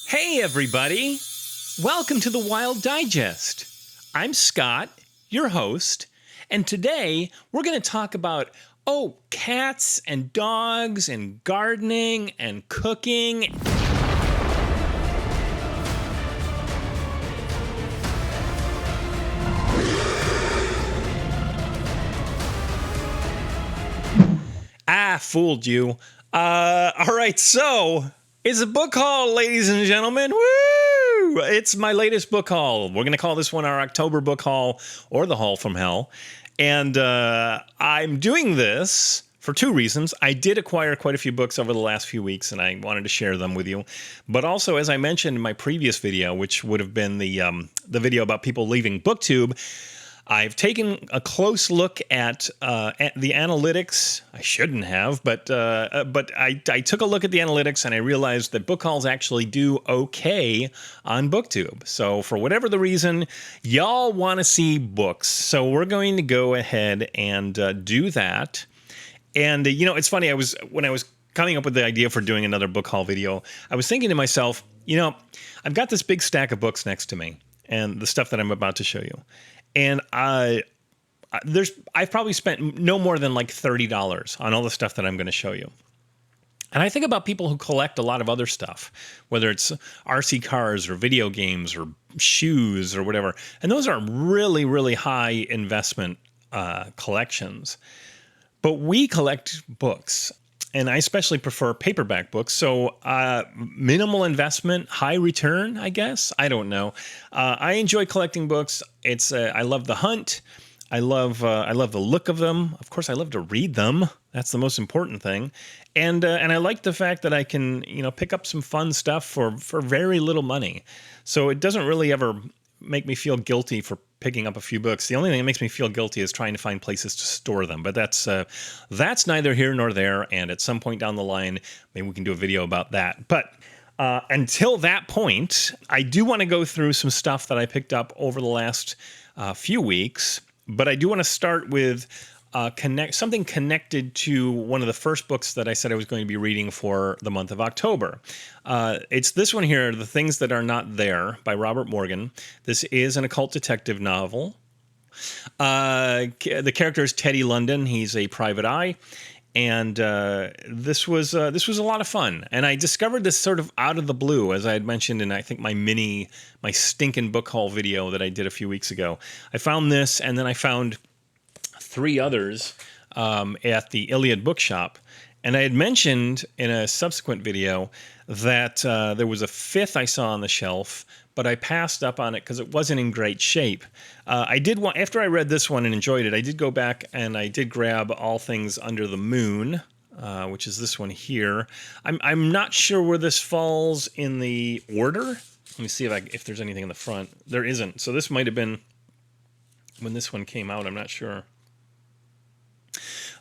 Hey, everybody! Welcome to the Wild Digest. I'm Scott, your host, and today we're going to talk about, cats and dogs and gardening and cooking. Fooled you. All right, so it's a book haul, ladies and gentlemen. Woo! It's my latest book haul. We're going to call this one our October book haul, or the Haul from Hell. And I'm doing this for two reasons. I did acquire quite a few books over the last few weeks, and I wanted to share them with you. But also, as I mentioned in my previous video, which would have been the video about people leaving BookTube, I've taken a close look at the analytics. I shouldn't have, but I took a look at the analytics and I realized that book hauls actually do okay on BookTube. So for whatever the reason, y'all want to see books. So we're going to go ahead and do that. And it's funny. When I was coming up with the idea for doing another book haul video, I was thinking to myself, I've got this big stack of books next to me, and the stuff that I'm about to show you. And I've probably spent no more than like $30 on all the stuff that I'm going to show you. And I think about people who collect a lot of other stuff, whether it's RC cars or video games or shoes or whatever. And those are really, really high investment collections. But we collect books. And I especially prefer paperback books. So minimal investment, high return, I guess. I don't know. I enjoy collecting books. I love the hunt. I love the look of them. Of course, I love to read them. That's the most important thing. And I like the fact that I can pick up some fun stuff for very little money. So it doesn't really ever make me feel guilty for picking up a few books. The only thing that makes me feel guilty is trying to find places to store them. But that's neither here nor there. And at some point down the line, maybe we can do a video about that. But until that point, I do want to go through some stuff that I picked up over the last few weeks. But I do want to start with something connected to one of the first books that I said I was going to be reading for the month of October. It's this one here, The Things That Are Not There by Robert Morgan. This is an occult detective novel. The character is Teddy London. He's a private eye. And this was a lot of fun. And I discovered this sort of out of the blue, as I had mentioned in, I think, my stinking book haul video that I did a few weeks ago. I found this, and then I found three others at the Iliad bookshop. And I had mentioned in a subsequent video that there was a fifth I saw on the shelf, but I passed up on it because it wasn't in great shape. After I read this one and enjoyed it, I did go back and I did grab All Things Under the Moon, which is this one here. I'm not sure where this falls in the order. Let me see if there's anything in the front. There isn't. So this might have been when this one came out. I'm not sure.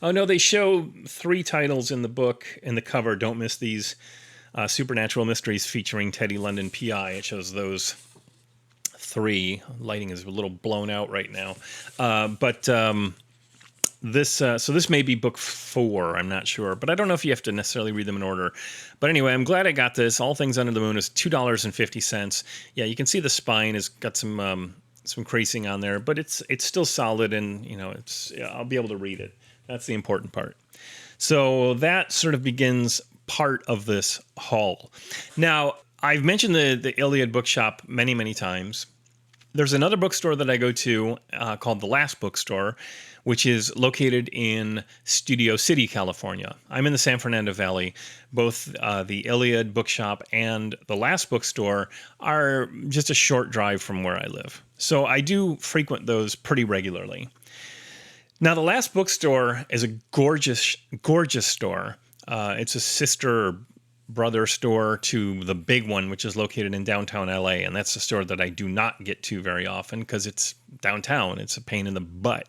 Oh, no, they show three titles in the book in the cover. Don't miss these. Supernatural Mysteries featuring Teddy London, P.I. It shows those three. Lighting is a little blown out right now. So this may be book 4. I'm not sure. But I don't know if you have to necessarily read them in order. But anyway, I'm glad I got this. All Things Under the Moon is $2.50. Yeah, you can see the spine has got some creasing on there. But it's still solid, and I'll be able to read it. That's the important part. So that sort of begins part of this haul. Now, I've mentioned the Iliad bookshop many, many times. There's another bookstore that I go to called The Last Bookstore, which is located in Studio City, California. I'm in the San Fernando Valley. Both the Iliad bookshop and The Last Bookstore are just a short drive from where I live. So I do frequent those pretty regularly. Now, The Last Bookstore is a gorgeous, gorgeous store. It's a sister or brother store to the big one, which is located in downtown LA. And that's a store that I do not get to very often because it's downtown. It's a pain in the butt.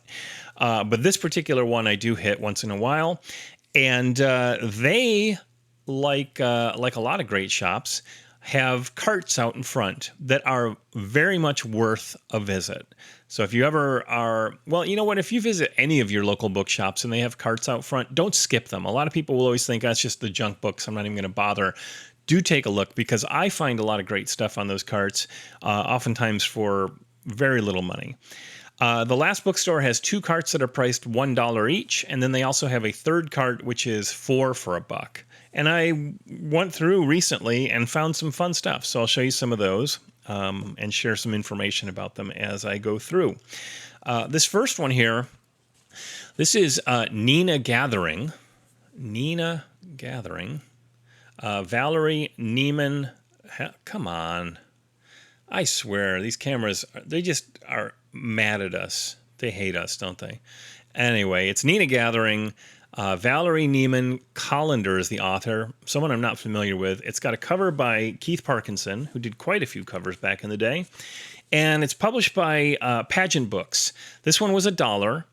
But this particular one I do hit once in a while. And they, like a lot of great shops, have carts out in front that are very much worth a visit. So if you ever are, well, you know what, if you visit any of your local bookshops and they have carts out front, don't skip them. A lot of people will always think that's just the junk books, I'm not even going to bother. do take a look because I find a lot of great stuff on those carts, oftentimes for very little money. The Last Bookstore has 2 carts that are priced $1 each, and then they also have a third cart which is 4 for a buck. And I went through recently and found some fun stuff, so I'll show you some of those and share some information about them as I go through. This first one here, this is Neena Gathering. Neena Gathering. Valerie Neiman. Come on. I swear, these cameras, they just are mad at us. They hate us, don't they? Anyway, it's Neena Gathering. Valerie Neiman Collender is the author, someone I'm not familiar with. It's got a cover by Keith Parkinson, who did quite a few covers back in the day. And it's published by Pageant Books. This one was $1.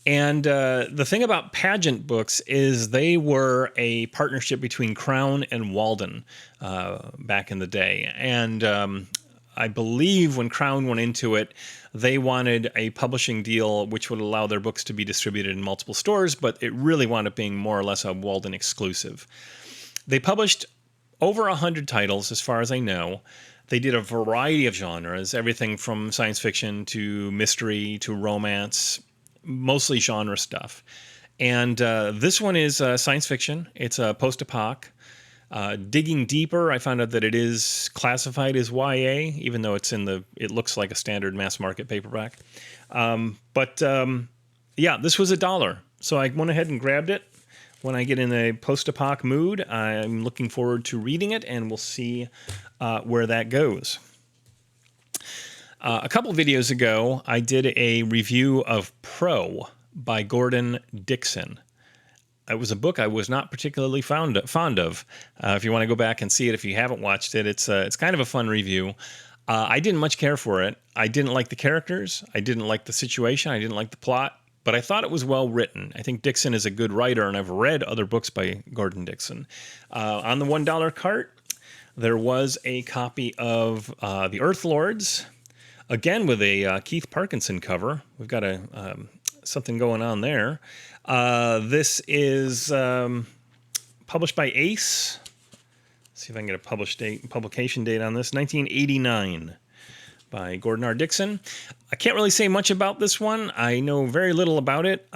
And the thing about Pageant Books is they were a partnership between Crown and Walden back in the day. And I believe when Crown went into it, they wanted a publishing deal which would allow their books to be distributed in multiple stores, but it really wound up being more or less a Walden exclusive. They published over 100 titles, as far as I know. They did a variety of genres, everything from science fiction to mystery to romance, mostly genre stuff. And this one is science fiction. It's a post-apoc. Digging deeper, I found out that it is classified as YA, even though it looks like a standard mass market paperback. Yeah, this was $1. So I went ahead and grabbed it. When I get in a post-apoc mood, I'm looking forward to reading it, and we'll see where that goes. A couple videos ago, I did a review of Pro by Gordon Dixon. It was a book I was not particularly fond of. If you want to go back and see it, if you haven't watched it, it's kind of a fun review. I didn't much care for it. I didn't like the characters. I didn't like the situation. I didn't like the plot. But I thought it was well written. I think Dixon is a good writer, and I've read other books by Gordon Dixon. On the $1 cart, there was a copy of the Earthlords, again with a Keith Parkinson cover. We've got something going on there. This is published by Ace. Let's see if I can get a publication date on this. 1989 by Gordon R. Dixon. I can't really say much about this one. I know very little about it.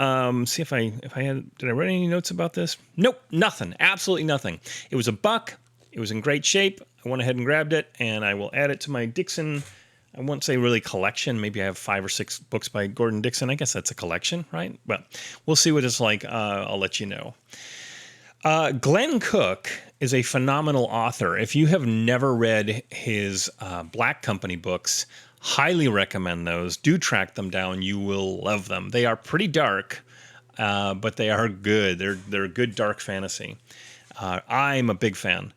See if I did I write any notes about this? Nope, nothing. Absolutely nothing. It was $1. It was in great shape. I went ahead and grabbed it, and I will add it to my Dixon. I won't say really collection. Maybe I have 5 or 6 books by Gordon Dixon. I guess that's a collection, right? Well, we'll see what it's like. I'll let you know. Glenn Cook is a phenomenal author. If you have never read his Black Company books, highly recommend those. Do track them down. You will love them. They are pretty dark, but they are good. They're good dark fantasy. I'm a big fan.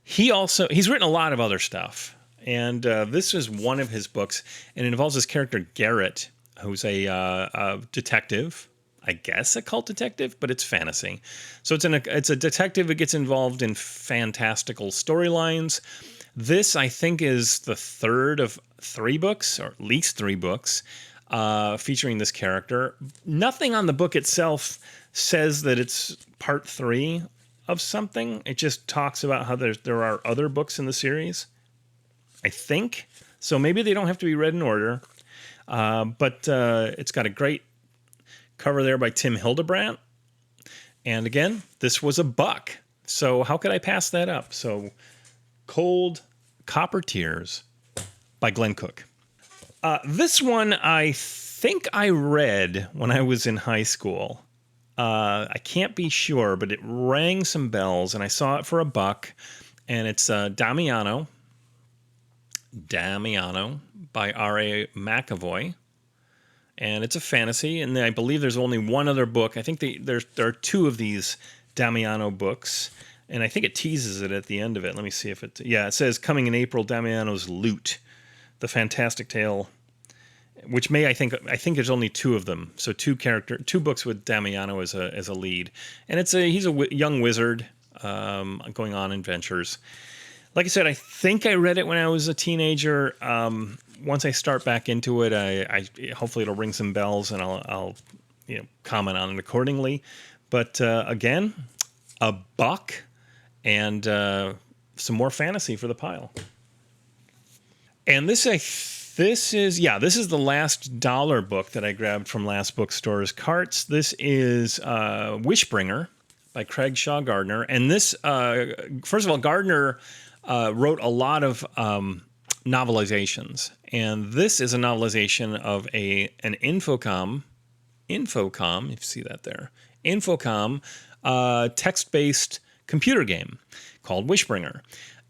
He's written a lot of other stuff. And this is one of his books, and it involves this character Garrett, who's a detective, I guess a cult detective, but it's fantasy. So it's a detective who gets involved in fantastical storylines. This, I think, is the third of 3 books, or at least 3 books, featuring this character. Nothing on the book itself says that it's part 3 of something. It just talks about how there are other books in the series, I think. So maybe they don't have to be read in order. But it's got a great cover there by Tim Hildebrandt. And again, this was $1. So how could I pass that up? So Cold Copper Tears by Glenn Cook. This one I think I read when I was in high school. I can't be sure, but it rang some bells, and I saw it for $1. And it's Damiano by R.A. McAvoy. And it's a fantasy, and I believe there's only one other book. I think there are 2 of these Damiano books, and I think it teases it at the end of it. Let me see if it... Yeah, it says, coming in April, Damiano's Loot, the fantastic tale, which I think there's only 2 of them. So 2 books with Damiano as a lead. And he's a young wizard going on adventures. Like I said, I think I read it when I was a teenager. Once I start back into it, I hopefully it'll ring some bells, and I'll comment on it accordingly. But again, $1 and some more fantasy for the pile. And this is the last dollar book that I grabbed from Last Bookstore's carts. This is Wishbringer by Craig Shaw Gardner. And this, first of all, Gardner wrote a lot of novelizations. And this is a novelization of an Infocom, if you see that there, Infocom text-based computer game called Wishbringer.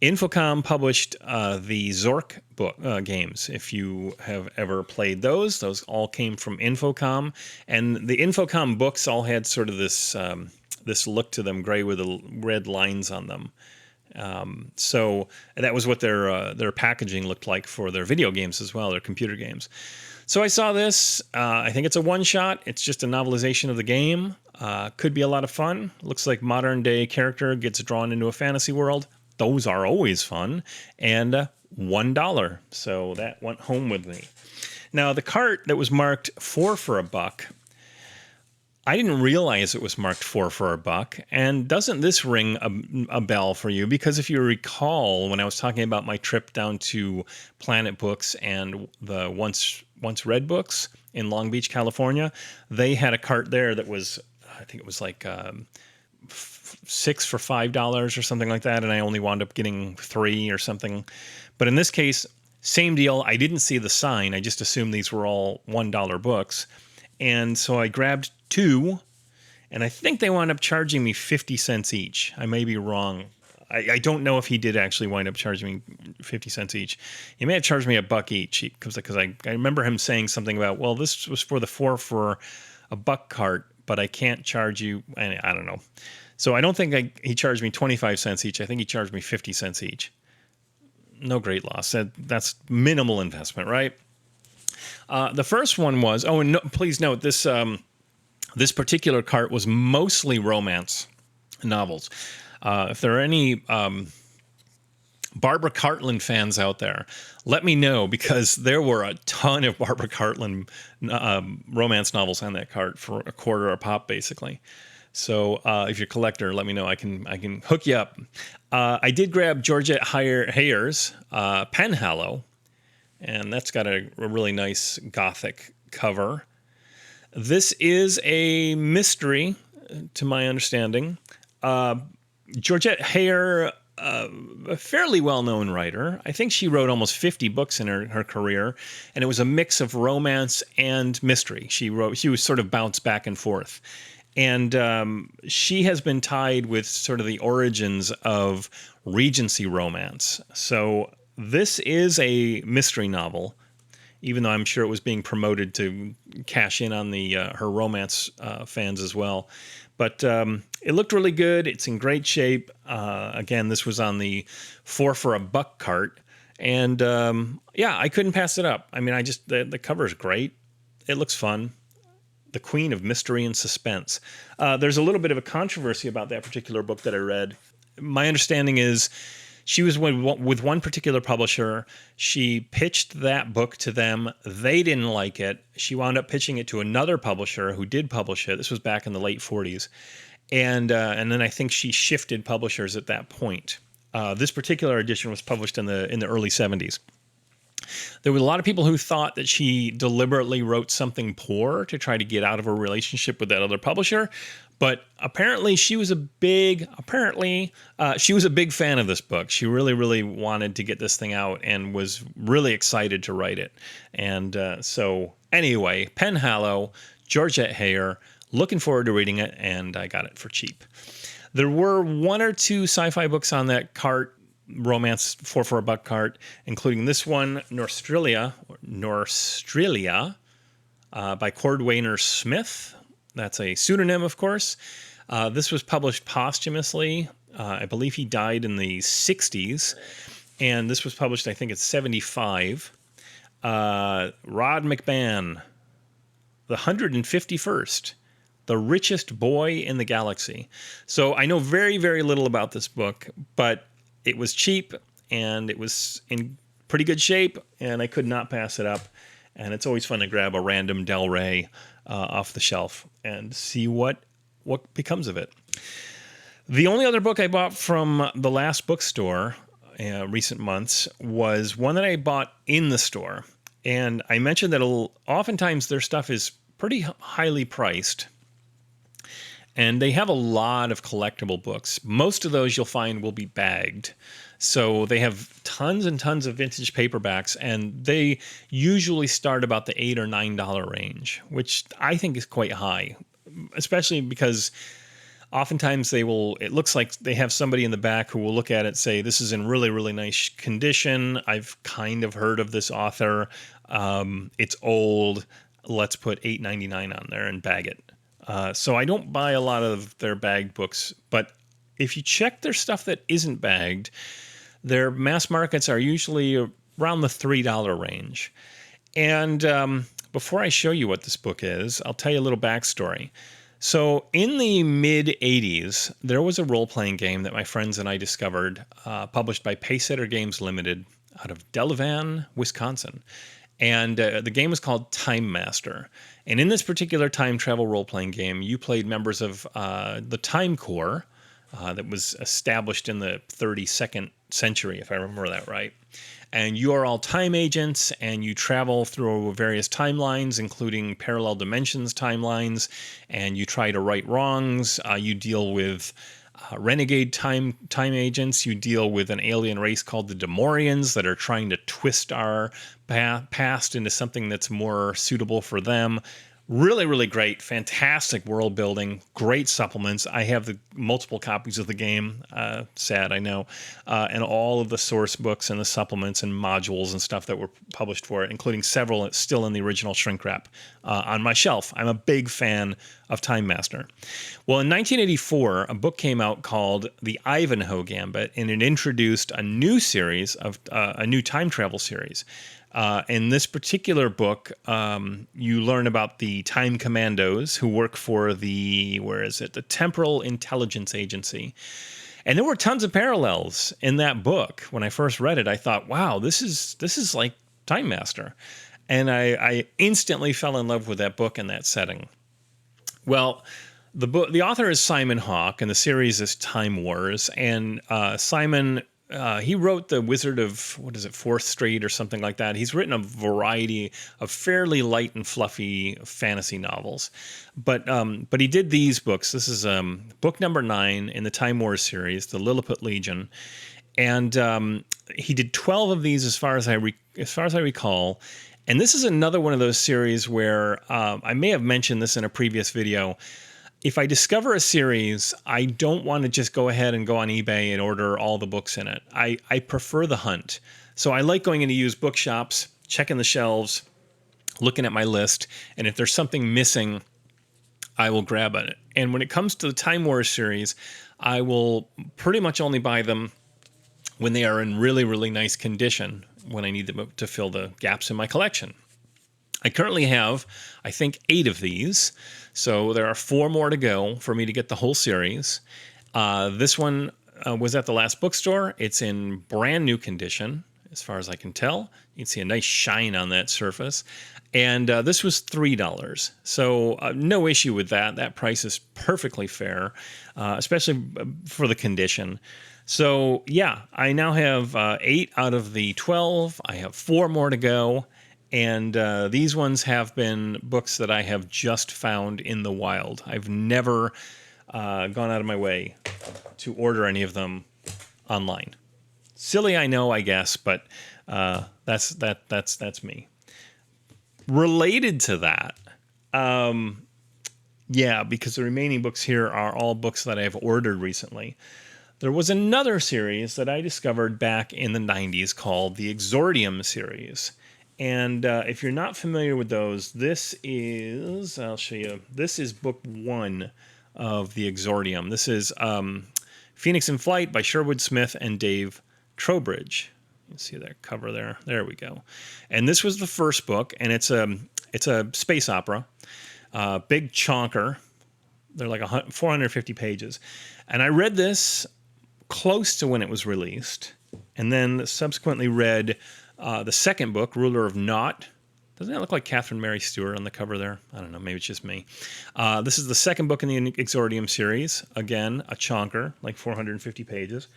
Infocom published the Zork book games. If you have ever played those all came from Infocom, and the Infocom books all had sort of this this look to them, gray with the red lines on them. So that was what their packaging looked like for their video games as well, their computer games. So I saw this. I think it's a one-shot. It's just a novelization of the game. Could be a lot of fun. Looks like modern-day character gets drawn into a fantasy world. Those are always fun. And $1. So that went home with me. Now, the cart that was marked 4 for $1, I didn't realize it was marked 4 for $1. And doesn't this ring a bell for you? Because if you recall, when I was talking about my trip down to Planet Books and the Once Read Books in Long Beach, California, they had a cart there that was, I think it was like 6 for $5 or something like that, and I only wound up getting 3 or something. But in this case, same deal. I didn't see the sign. I just assumed these were all $1 books. And so I grabbed 2, and I think they wound up charging me 50 cents each. I may be wrong. I don't know if he did actually wind up charging me 50 cents each. He may have charged me $1 each, because I remember him saying something about, well, this was for the 4 for $1 cart, but I can't charge you. I don't know. So I don't think he charged me 25 cents each. I think he charged me 50 cents each. No great loss. That's minimal investment, right? The first one was, and no, please note, this particular cart was mostly romance novels. If there are any Barbara Cartland fans out there, let me know, because there were a ton of Barbara Cartland romance novels on that cart for $0.25 a pop, basically. So if you're a collector, let me know. I can hook you up. I did grab Georgette Heyer's Penhallow, and that's got a really nice gothic cover. This is a mystery, to my understanding. Georgette Heyer, a fairly well-known writer. I think she wrote almost 50 books in her career, and it was a mix of romance and mystery. She was sort of bounced back and forth. And she has been tied with sort of the origins of Regency romance. So this is a mystery novel, even though I'm sure it was being promoted to cash in on the her romance fans as well. But it looked really good. It's in great shape. Again, this was on the 4 for $1 cart. And yeah, I couldn't pass it up. I mean, the cover is great. It looks fun. The Queen of Mystery and Suspense. There's a little bit of a controversy about that particular book that I read. My understanding is she was with one particular publisher. She pitched that book to them. They didn't like it. She wound up pitching it to another publisher who did publish it. This was back in the late 40s. And then I think she shifted publishers at that point. This particular edition was published in the early 70s. There were a lot of people who thought that she deliberately wrote something poor to try to get out of a relationship with that other publisher. But apparently she was a big fan of this book. She really, really wanted to get this thing out and was really excited to write it. And so anyway, Penhallow, Georgette Heyer, looking forward to reading it, and I got it for cheap. There were 1 or 2 sci-fi books on that cart, romance 4 for $1 cart, including this one, Norstrilia, by Cordwainer Smith. That's a pseudonym, of course. This was published posthumously. I believe he died in the 60s, and this was published, I think it's 75. Rod McMahon, The 151st, The Richest Boy in the Galaxy. So I know very, very little about this book, but it was cheap, and it was in pretty good shape, and I could not pass it up. And it's always fun to grab a random Del Rey off the shelf and see what becomes of it. The only other book I bought from the last bookstore recent months was one that I bought in the store. And I mentioned that oftentimes their stuff is pretty highly priced. And they have a lot of collectible books. Most of those you'll find will be bagged. So they have tons and tons of vintage paperbacks, and they usually start about the $8 or $9 range, which I think is quite high, especially because oftentimes it looks like they have somebody in the back who will look at it and say, this is in really, really nice condition. I've kind of heard of this author. It's old. Let's put $8.99 on there and bag it. So I don't buy a lot of their bagged books, but if you check their stuff that isn't bagged, their mass markets are usually around the $3 range. And before I show you what this book is, I'll tell you a little backstory. So in the mid-'80s, there was a role-playing game that my friends and I discovered, published by Pacesetter Games Limited out of Delavan, Wisconsin. And the game was called Time Master. And in this particular time travel role-playing game, you played members of the Time Corps that was established in the 32nd century, if I remember that right. And you are all time agents, and you travel through various timelines, including parallel dimensions timelines, and you try to right wrongs. You deal with renegade time agents. You deal with an alien race called the Demorians that are trying to twist our past into something that's more suitable for them. Really, really great, fantastic world building, great supplements. I have the multiple copies of the game, sad, I know, and all of the source books and the supplements and modules and stuff that were published for it, including several still in the original shrink wrap on my shelf. I'm a big fan of Time Master. Well, in 1984, a book came out called The Ivanhoe Gambit, and it introduced a new series of a new time travel series. In this particular book, you learn about the Time Commandos who work for the Temporal Intelligence Agency. And there were tons of parallels in that book. When I first read it, I thought, wow, this is like Time Master. And I instantly fell in love with that book and that setting. Well, the author is Simon Hawke, and the series is Time Wars. And Simon, he wrote The Wizard of, Fourth Street or something like that. He's written a variety of fairly light and fluffy fantasy novels. But he did these books. This is book number 9 in the Time Wars series, the Liliput Legion. And he did 12 of these as far as I recall. And this is another one of those series where I may have mentioned this in a previous video. If I discover a series, I don't want to just go ahead and go on eBay and order all the books in it. I prefer the hunt. So I like going into used bookshops, checking the shelves, looking at my list, and if there's something missing, I will grab it. And when it comes to the Time Wars series, I will pretty much only buy them when they are in really, really nice condition, when I need them to fill the gaps in my collection. I currently have, I think, 8 of these, so there are 4 more to go for me to get the whole series. This one was at the last bookstore. It's in brand new condition, as far as I can tell. You can see a nice shine on that surface. And this was $3, so no issue with that. That price is perfectly fair, especially for the condition. So yeah, I now have 8 out of the 12. I have 4 more to go. And these ones have been books that I have just found in the wild. I've never gone out of my way to order any of them online. Silly, I know, I guess, but that's me. Related to that, yeah, because the remaining books here are all books that I've ordered recently. There was another series that I discovered back in the 90s called the Exordium series. And if you're not familiar with those, I'll show you. This is book 1 of the Exordium. This is Phoenix in Flight by Sherwood Smith and Dave Trowbridge. You see that cover there? There we go. And this was the first book, and it's a space opera, big chonker. They're like 450 pages. And I read this close to when it was released, and then subsequently read the second book, Ruler of Naught, Doesn't that look like Catherine Mary Stewart on the cover there? I don't know. Maybe it's just me. This is the second book in the Exordium series. Again, a chonker, like 450 pages.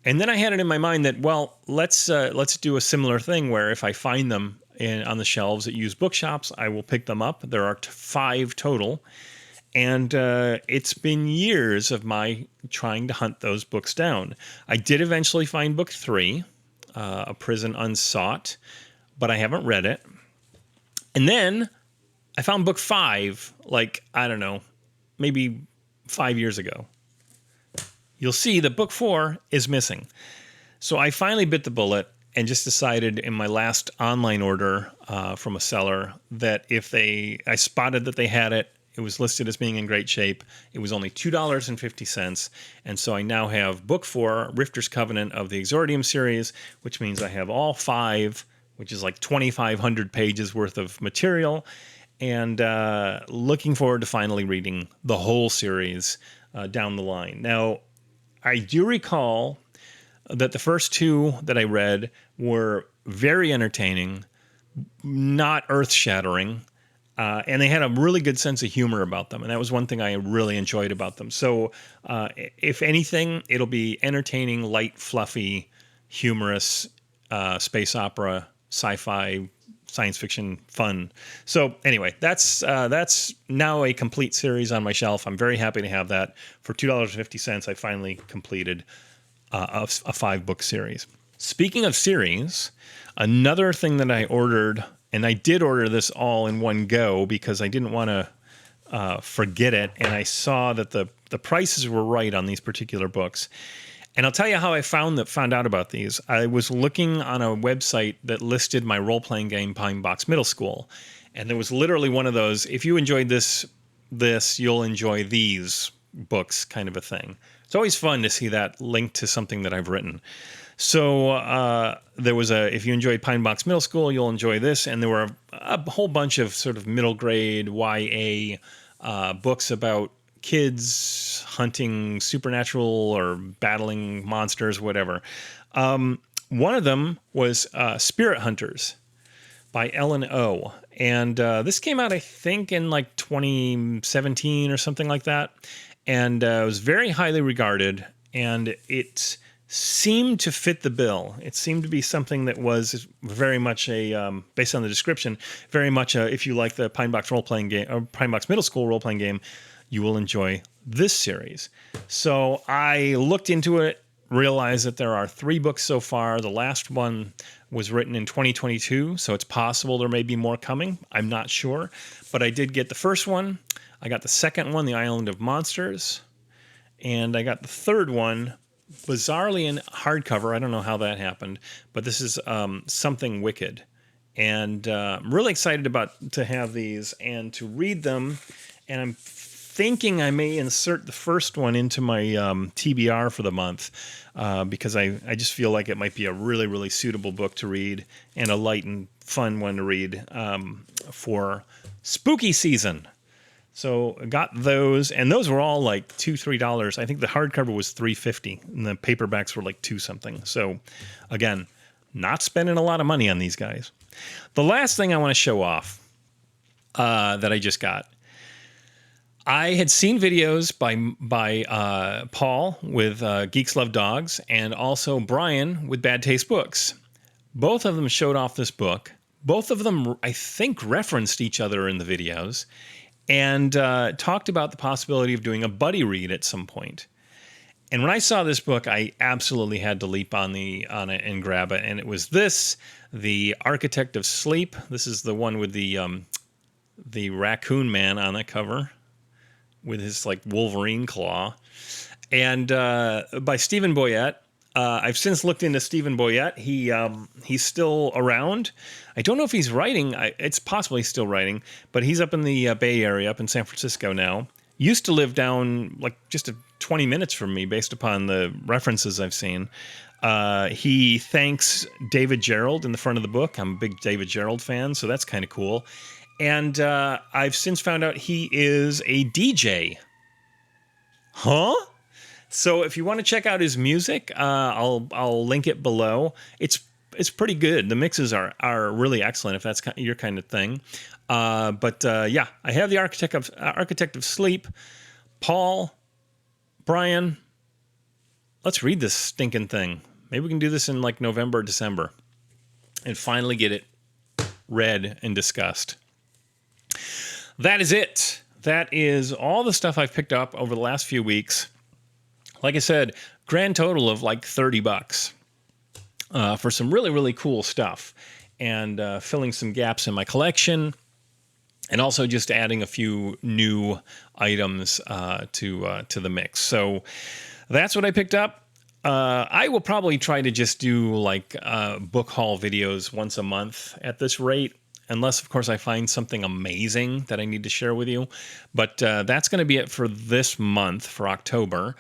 And then I had it in my mind that, well, let's do a similar thing where if I find them on the shelves at used bookshops, I will pick them up. There are 5 total. And it's been years of my trying to hunt those books down. I did eventually find book 3, A Prison Unsought, but I haven't read it. And then I found book 5, like, I don't know, maybe 5 years ago. You'll see that book 4 is missing. So I finally bit the bullet and just decided in my last online order from a seller that I spotted that they had it. It was listed as being in great shape. It was only $2.50. And so I now have book 4, Rifter's Covenant of the Exordium series, which means I have all 5, which is like 2,500 pages worth of material. And looking forward to finally reading the whole series down the line. Now, I do recall that the first 2 that I read were very entertaining, not earth-shattering, and they had a really good sense of humor about them, and that was one thing I really enjoyed about them. So if anything, it'll be entertaining, light, fluffy, humorous, space opera, sci-fi, science fiction fun. So anyway, that's now a complete series on my shelf. I'm very happy to have that. For $2.50, I finally completed a 5-book series. Speaking of series, another thing that I ordered, and I did order this all in one go because I didn't want to forget it, and I saw that the prices were right on these particular books. And I'll tell you how I found out about these. I was looking on a website that listed my role-playing game, Pine Box Middle School. And there was literally one of those, if you enjoyed this, you'll enjoy these books kind of a thing. It's always fun to see that linked to something that I've written. So there was if you enjoyed Pine Box Middle School, you'll enjoy this. And there were a whole bunch of sort of middle grade YA books about kids hunting supernatural or battling monsters, whatever. One of them was Spirit Hunters by Ellen O. And this came out, I think, in like 2017 or something like that. And it was very highly regarded, and it seemed to fit the bill. It seemed to be something that was very much based on the description, very much if you like the Pine Box role-playing game, or Pine Box Middle School role-playing game, you will enjoy this series. So I looked into it, realized that there are 3 books so far. The last one was written in 2022, so it's possible there may be more coming. I'm not sure. But I did get the first one. I got the second one, The Island of Monsters. And I got the third one, bizarrely in hardcover. I don't know how that happened. But this is Something Wicked. And I'm really excited to have these and to read them. And I'm thinking I may insert the first one into my TBR for the month because I just feel like it might be a really, really suitable book to read and a light and fun one to read for spooky season. So I got those, and those were all like $2-3. I think the hardcover was $3.50, and the paperbacks were like $2 something. So again, not spending a lot of money on these guys. The last thing I want to show off that I just got. I had seen videos by Paul with Geeks Love Dogs and also Brian with Bad Taste Books. Both of them showed off this book. Both of them, I think, referenced each other in the videos and talked about the possibility of doing a buddy read at some point. And when I saw this book, I absolutely had to leap on it and grab it. And it was this, The Architect of Sleep. This is the one with the raccoon man on the cover, with his like Wolverine claw, and by Stephen Boyette. I've since looked into Stephen Boyette. He's still around. I don't know if he's writing. It's possibly still writing, but he's up in the Bay Area, up in San Francisco now. Used to live down like just 20 minutes from me, based upon the references I've seen. He thanks David Gerald in the front of the book. I'm a big David Gerald fan, so that's kind of cool. And I've since found out he is a DJ. Huh? So if you want to check out his music, I'll link it below. It's it's pretty good. The mixes are really excellent if that's your kind of thing. Yeah, I have the Architect of Sleep. Paul, Brian, let's read this stinking thing. Maybe we can do this in like November or December and finally get it read and discussed. That is it. That is all the stuff I've picked up over the last few weeks. Like I said, grand total of like $30 for some really, really cool stuff, and filling some gaps in my collection, and also just adding a few new items to the mix. So that's what I picked up. I will probably try to just do like book haul videos once a month at this rate, unless, of course, I find something amazing that I need to share with you. But that's going to be it for this month, for October.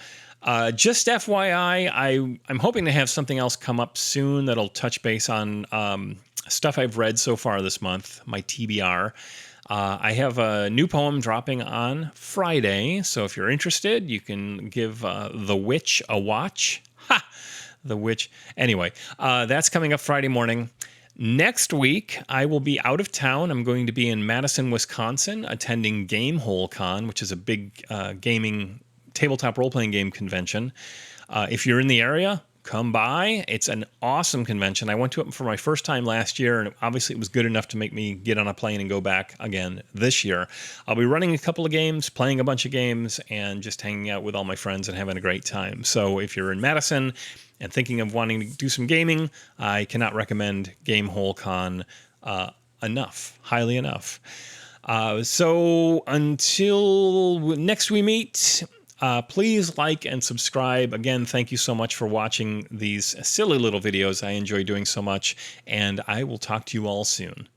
Just FYI, I'm hoping to have something else come up soon that'll touch base on stuff I've read so far this month, my TBR. I have a new poem dropping on Friday, so if you're interested, you can give The Witch a watch. Ha! The Witch. Anyway, that's coming up Friday morning. Next week, I will be out of town. I'm going to be in Madison, Wisconsin, attending Gamehole Con, which is a big tabletop role-playing game convention. If you're in the area, come by. It's an awesome convention. I went to it for my first time last year, and obviously it was good enough to make me get on a plane and go back again this year. I'll be running a couple of games, playing a bunch of games, and just hanging out with all my friends and having a great time. So if you're in Madison and thinking of wanting to do some gaming, I cannot recommend Gamehole Con highly enough. So until next we meet, please like and subscribe. Again, thank you so much for watching these silly little videos I enjoy doing so much, and I will talk to you all soon.